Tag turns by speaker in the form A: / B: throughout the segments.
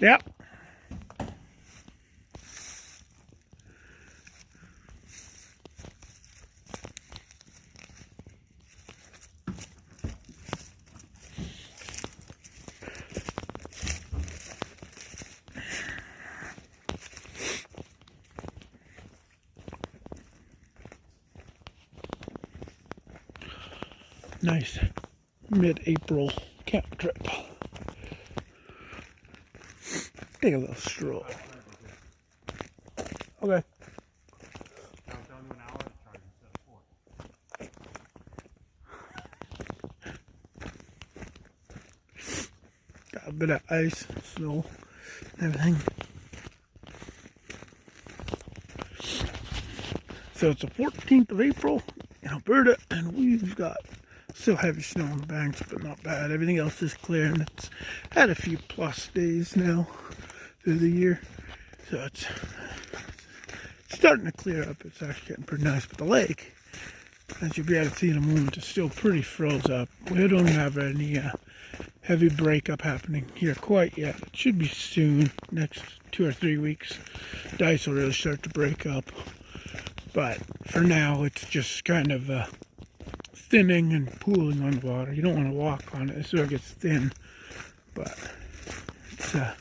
A: Yep. Nice mid-April camp trip. Take a little stroll. Okay.
B: Countdown to an hour to charge instead of 4.
A: Got a bit of ice, snow, everything. So it's the 14th of April in Alberta, and we've got still heavy snow on the banks, but not bad. Everything else is clear, and it's had a few plus days now through the year. So it's starting to clear up. It's actually getting pretty nice. But the lake, as you'll be able to see in a moment, is still pretty froze up. We don't have any heavy breakup happening here quite yet. It should be soon, next 2 or 3 weeks. The ice will really start to break up. But for now, it's just kind of thinning and pooling on the water. You don't want to walk on it so it gets thin. But it's a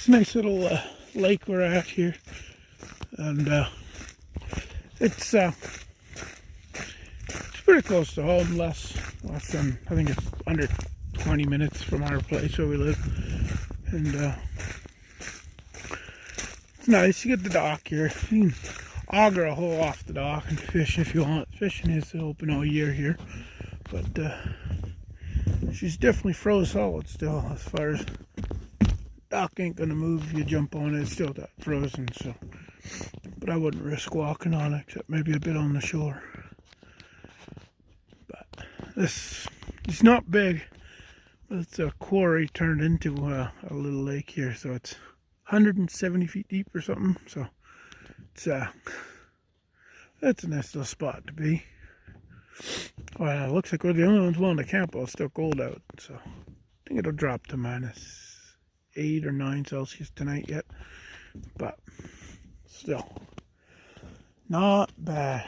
A: nice little lake we're at here. And it's pretty close to home, less than, I think it's under 20 minutes from our place where we live. And it's nice. You get the dock here. You can auger a hole off the dock and fish if you want. Fishing is open all year here, but she's definitely froze solid still. As far as dock ain't gonna move if you jump on it. It's still that frozen. So, but I wouldn't risk walking on it, except maybe a bit on the shore. But this it's not big. But it's a quarry turned into a little lake here, so it's 170 feet deep or something. So it's that's a nice little spot to be. Well, it looks like we're the only ones willing to camp while it's still cold out. So I think it'll drop to -8 or 9 Celsius tonight yet. But still, not bad.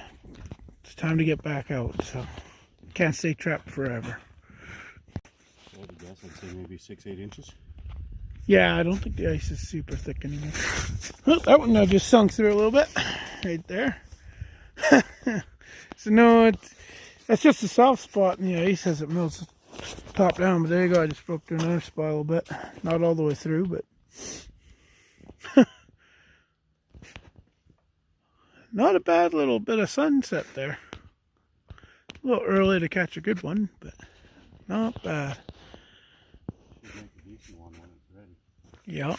A: It's time to get back out. So can't stay trapped forever.
B: I would guess I'd say maybe 6-8 inches.
A: Yeah, I don't think the ice is super thick anymore. Oh, that one just sunk through a little bit, right there. So no, that's just a soft spot in the ice as it melts top down. But there you go, I just broke through another spot a little bit. Not all the way through, but not a bad little bit of sunset there. A little early to catch a good one, but not bad.
B: Should make a decent one when it's ready.
A: Yeah.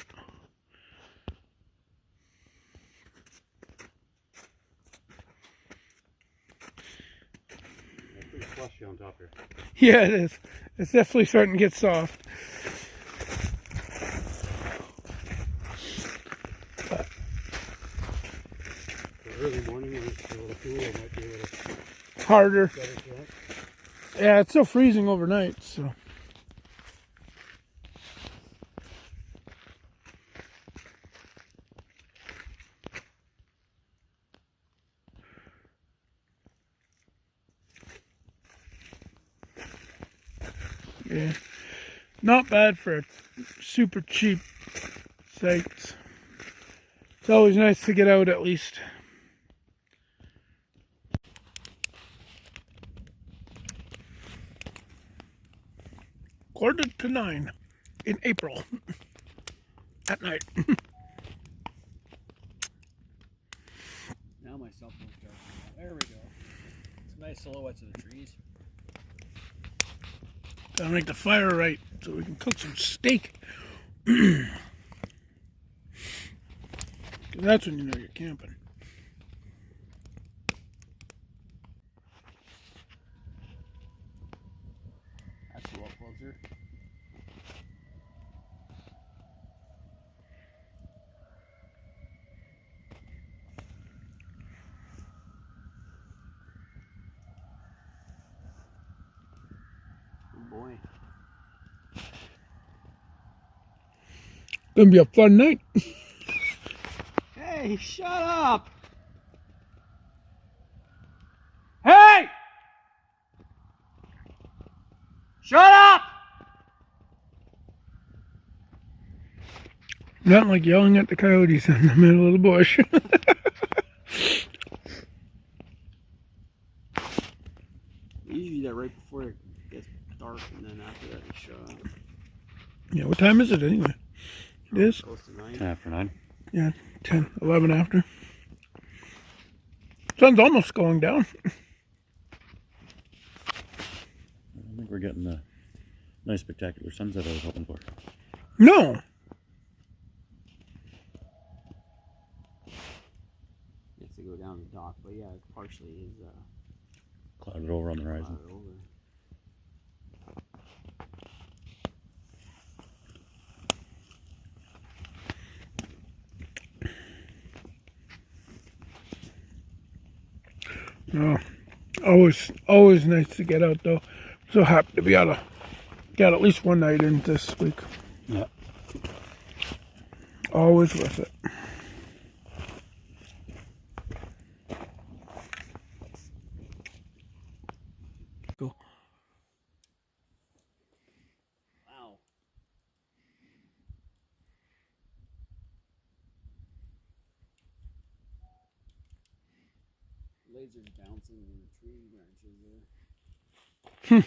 B: It's pretty slushy on top here.
A: Yeah, it is. It's definitely starting to get soft. But
B: For early morning when it's a little cool, it might be a little
A: harder.
B: better for that.
A: Yeah, it's still freezing overnight, so. Yeah, not bad for super cheap sites. It's always nice to get out at least. Quarter to 9 in April at night.
C: Now my cell phone's charging. There we go. Some nice silhouettes of the trees.
A: Gotta make the fire right so we can cook some steak. That's when you know you're camping.
C: That's a lot closer. Oh boy.
A: Gonna be a fun night.
C: Hey, shut up! Hey! Shut up!
A: Not like yelling at the coyotes in the middle of the bush.
D: Usually that right before it gets dark, and then after that they shut up.
A: Yeah, what time is it anyway? It is?
D: Close to 9.
B: 10 after 9.
A: Yeah, 10, 11 after. Sun's almost going down.
B: I think we're getting the nice spectacular sunset I was hoping for.
A: No.
D: Has to go down the dock, but yeah, it partially is
B: Clouded over on the horizon.
D: clouded over.
A: No. Always nice to get out though. So happy to be able to get at least one night in this week.
B: Yeah.
A: Always worth it. Cool.
C: Wow.
D: Lasers bouncing in the tree branches there.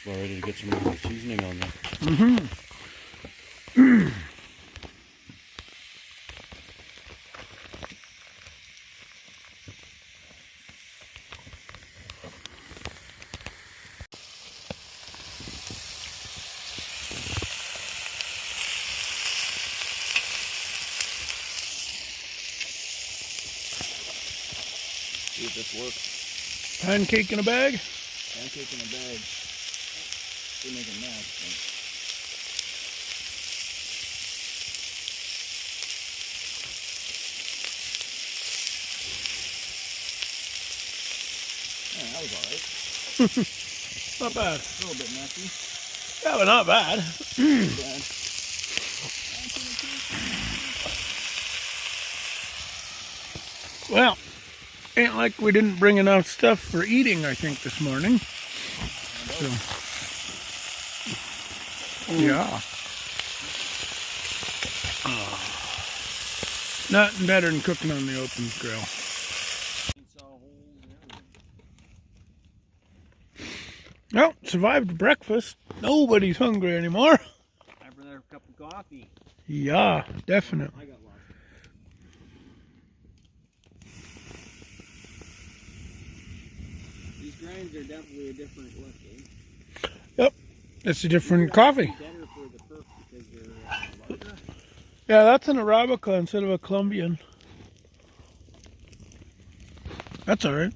B: We're ready to get some more seasoning on there.
A: Mm-hmm.
D: See if this works.
A: Pancake in a bag.
D: Pancake in a bag. They make a mess. Yeah, that was alright.
A: Not bad.
D: A little bit messy.
A: Yeah, but not bad.
D: Bad.
A: Well, ain't like we didn't bring enough stuff for eating, I think, this morning. So, yeah. Nothing better than cooking on the open grill. Well, survived breakfast. Nobody's hungry anymore.
C: Time for another cup of coffee.
A: Yeah, definitely.
D: I got lost. These grinds are definitely a different look, eh?
A: Yep, it's a different coffee.
D: Better for the perk because they're larger.
A: Yeah, that's an Arabica instead of a Colombian. That's all right.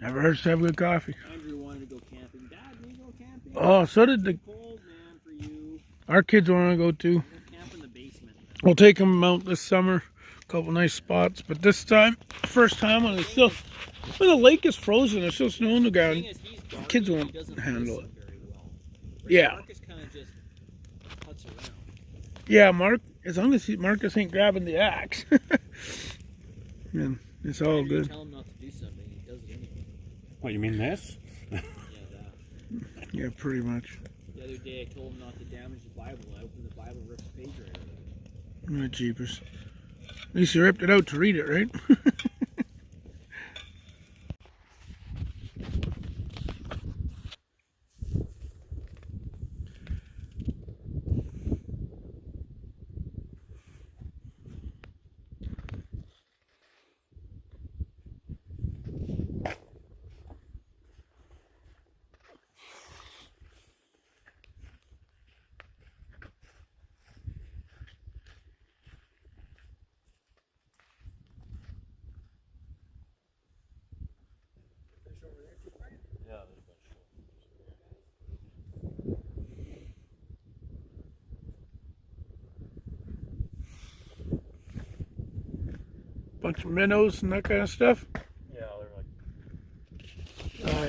A: Never hurts to have good coffee.
D: Andrew wanted to go camping. Dad, we go camping?
A: Oh, so did the
D: Cold, man, for you.
A: our kids want to go too.
D: Go camp in the basement.
A: We'll take them out this summer. A couple nice spots, but this time, first time when it's still when the lake is frozen, there's still snow on the
D: The
A: ground.
D: thing is, he's dark,
A: Kids
D: he
A: won't
D: doesn't
A: handle
D: listen very well.
A: Yeah.
D: Marcus kind of just puts around.
A: Yeah, Mark. As long as Marcus ain't grabbing the axe. And It's all
C: Maybe you
A: good.
C: tell him not to do something, he does it anyway.
B: What, you mean this?
C: Yeah, that.
A: Yeah, pretty much.
C: The other day I told him not to damage the Bible. I opened the Bible, ripped the page right out of it.
A: Oh, jeepers. At least you ripped it out to read it, right? Bunch of minnows and that kind of stuff.
B: Yeah, they're like.
A: Oh,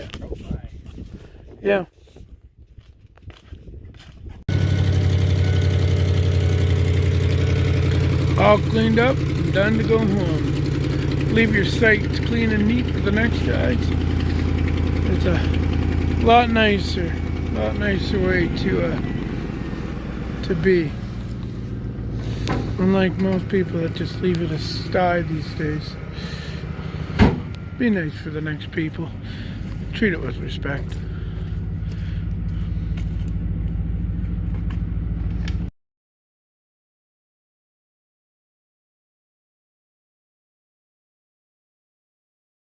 A: yeah. Yeah. All cleaned up and done to go home. Leave your sites clean and neat for the next guys. It's a lot nicer way to be. Unlike most people that just leave it aside these days. Be nice for the next people. Treat it with respect.